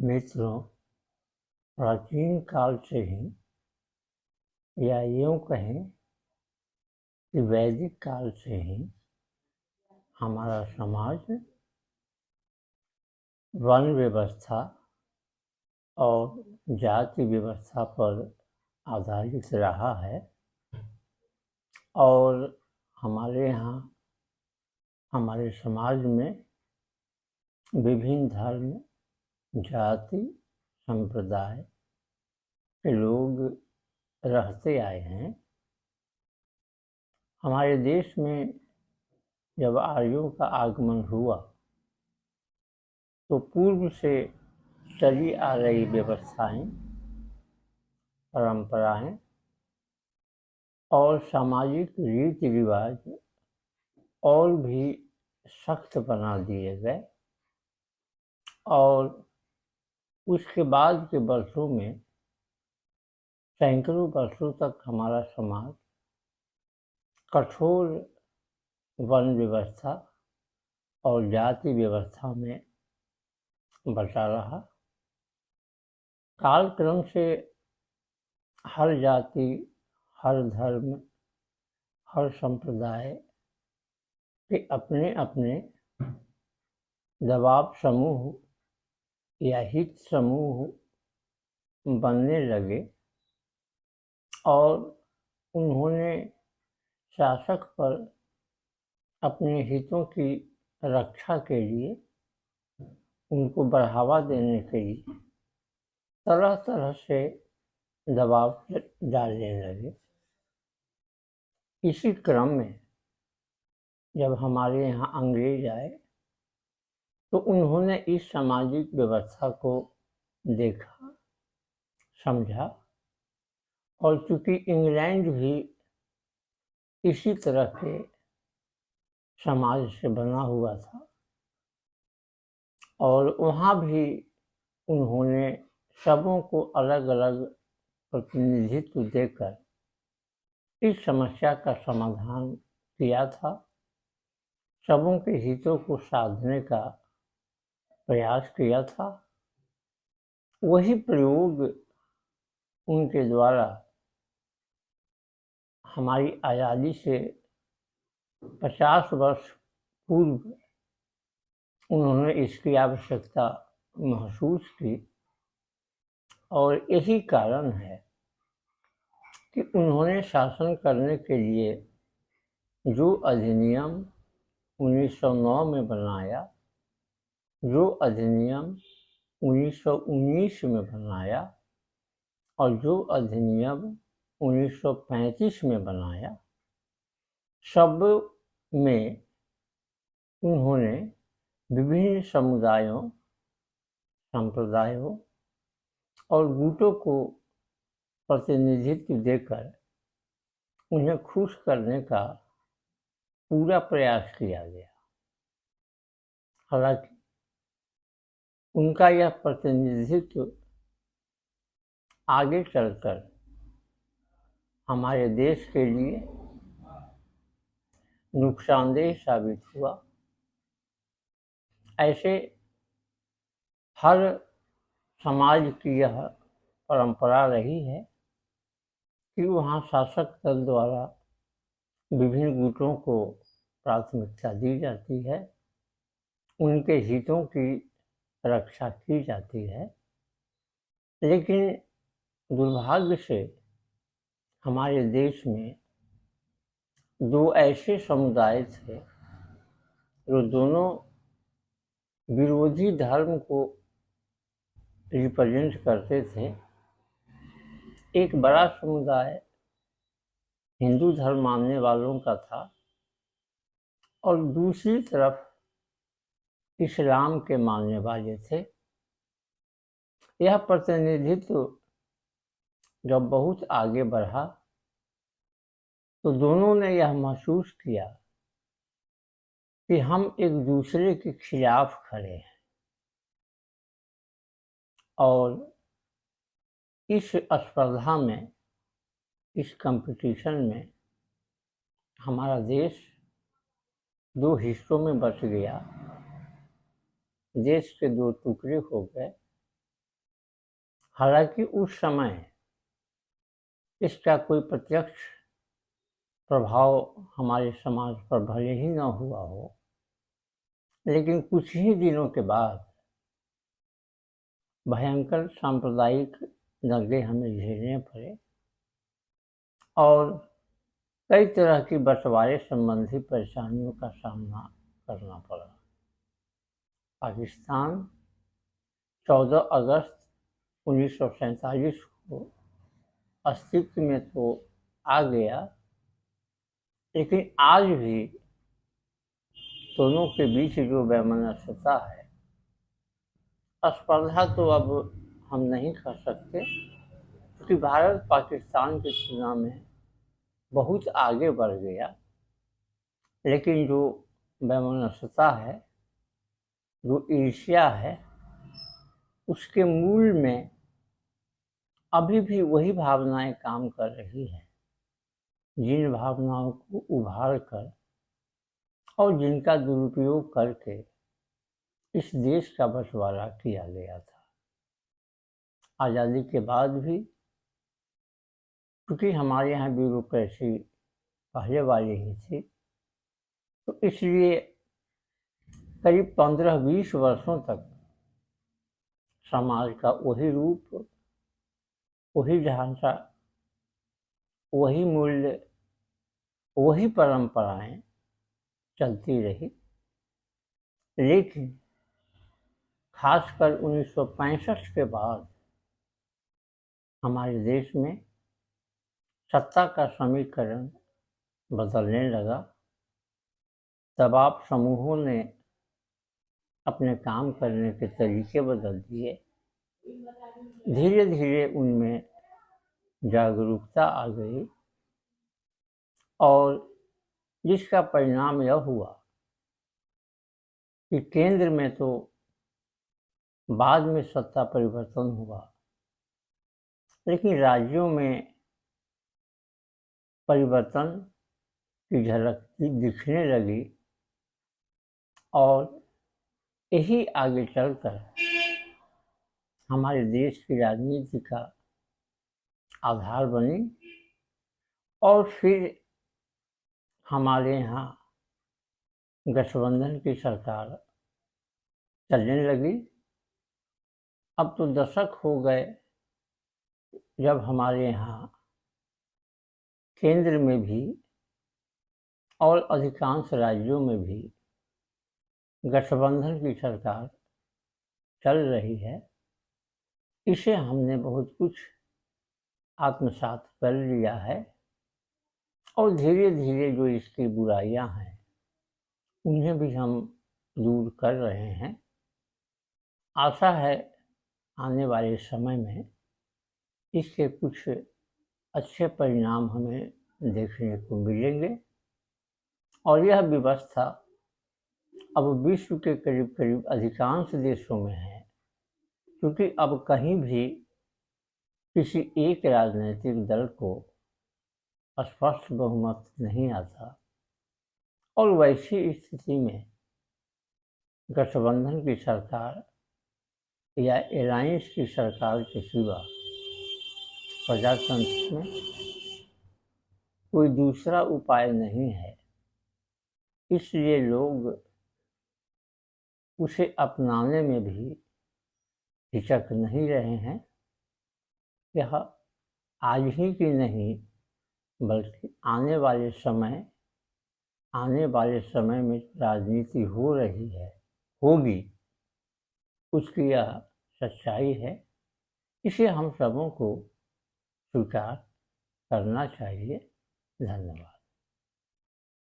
मित्रों, प्राचीन काल से ही या यूँ कहें कि वैदिक काल से ही हमारा समाज वन व्यवस्था और जाति व्यवस्था पर आधारित रहा है और हमारे यहाँ हमारे समाज में विभिन्न धर्म, जाति, संप्रदाय के लोग रहते आए हैं। हमारे देश में जब आर्यों का आगमन हुआ तो पूर्व से चली आ रही व्यवस्थाएं, परंपराएं और सामाजिक रीति रिवाज और भी सख्त बना दिए गए और उसके बाद के वर्षों में सैकड़ों वर्षों तक हमारा समाज कठोर वन व्यवस्था और जाति व्यवस्था में बचा रहा। कालक्रम से हर जाति, हर धर्म, हर संप्रदाय के अपने अपने दबाव समूह या हित समूह बनने लगे और उन्होंने शासक पर अपने हितों की रक्षा के लिए, उनको बढ़ावा देने के लिए तरह तरह से दबाव डालने लगे। इसी क्रम में जब हमारे यहाँ अंग्रेज आए तो उन्होंने इस सामाजिक व्यवस्था को देखा, समझा और चूंकि इंग्लैंड भी इसी तरह के समाज से बना हुआ था और वहाँ भी उन्होंने सबों को अलग अलग प्रतिनिधित्व देकर इस समस्या का समाधान किया था, सबों के हितों को साधने का प्रयास किया था। वही प्रयोग उनके द्वारा हमारी आज़ादी से 50 वर्ष पूर्व उन्होंने इसकी आवश्यकता महसूस की और यही कारण है कि उन्होंने शासन करने के लिए जो अधिनियम 1909 में बनाया, जो अधिनियम 1919 में बनाया और जो अधिनियम 1935 में बनाया, सब में उन्होंने विभिन्न समुदायों, संप्रदायों और गुटों को प्रतिनिधित्व देकर उन्हें खुश करने का पूरा प्रयास किया गया। हालांकि उनका यह प्रतिनिधित्व आगे चलकर हमारे देश के लिए नुकसानदेह साबित हुआ। ऐसे हर समाज की यह परंपरा रही है कि वहाँ शासक दल द्वारा विभिन्न गुटों को प्राथमिकता दी जाती है, उनके हितों की रक्षा की जाती है। लेकिन दुर्भाग्य से हमारे देश में दो ऐसे समुदाय थे जो दोनों विरोधी धर्म को रिप्रेजेंट करते थे। एक बड़ा समुदाय हिंदू धर्म मानने वालों का था और दूसरी तरफ इस्लाम के मानने वाले थे। यह प्रतिनिधित्व जब बहुत आगे बढ़ा तो दोनों ने यह महसूस किया कि हम एक दूसरे के खिलाफ खड़े हैं और इस स्पर्धा में, इस कंपटीशन में हमारा देश दो हिस्सों में बट गया, देश के दो टुकड़े हो गए हालांकि उस समय इसका कोई प्रत्यक्ष प्रभाव हमारे समाज पर भले ही न हुआ हो, लेकिन कुछ ही दिनों के बाद भयंकर सांप्रदायिक दंगे हमें झेलने पड़े और कई तरह की बंटवारे संबंधी परेशानियों का सामना करना पड़ा। पाकिस्तान 14 अगस्त 1947 को अस्तित्व में तो आ गया, लेकिन आज भी दोनों के बीच जो वैमनस्यता है, स्पर्धा तो अब हम नहीं कर सकते, क्योंकि भारत पाकिस्तान की तुलना में बहुत आगे बढ़ गया। लेकिन जो वैमनस्यता है, जो ईर्ष्या है, उसके मूल में अभी भी वही भावनाएं काम कर रही हैं, जिन भावनाओं को उभार कर और जिनका दुरुपयोग करके इस देश का बंटवारा किया गया था। आज़ादी के बाद भी क्योंकि हमारे यहाँ ब्यूरोक्रेसी पहले वाली ही थी, तो इसलिए करीब 15-20 वर्षों तक समाज का वही रूप, वही ढांचा, वही मूल्य, वही परंपराएं चलती रही। लेकिन खासकर 1965 के बाद हमारे देश में सत्ता का समीकरण बदलने लगा। दबाव समूहों ने अपने काम करने के तरीके बदल दिए। धीरे धीरे उनमें जागरूकता आ गई और जिसका परिणाम यह हुआ कि केंद्र में तो बाद में सत्ता परिवर्तन हुआ, लेकिन राज्यों में परिवर्तन की झलक दिखने लगी और यही आगे चलकर हमारे देश की राजनीति का आधार बनी और फिर हमारे यहाँ गठबंधन की सरकार चलने लगी। अब तो दशक हो गए जब हमारे यहाँ केंद्र में भी और अधिकांश राज्यों में भी गठबंधन की सरकार चल रही है। इसे हमने बहुत कुछ आत्मसात कर लिया है और धीरे धीरे जो इसकी बुराइयां हैं उन्हें भी हम दूर कर रहे हैं। आशा है आने वाले समय में इसके कुछ अच्छे परिणाम हमें देखने को मिलेंगे और यह व्यवस्था अब विश्व के करीब करीब अधिकांश देशों में है, क्योंकि अब कहीं भी किसी एक राजनीतिक दल को स्पष्ट बहुमत नहीं आता और वैसी स्थिति में गठबंधन की सरकार या एलायंस की सरकार के सिवा प्रजातंत्र में कोई दूसरा उपाय नहीं है। इसलिए लोग उसे अपनाने में भी हिचक नहीं रहे हैं। यह आज ही की नहीं बल्कि आने वाले समय में राजनीति हो रही है, होगी, उसकी यह सच्चाई है। इसे हम सबों को स्वीकार करना चाहिए। धन्यवाद।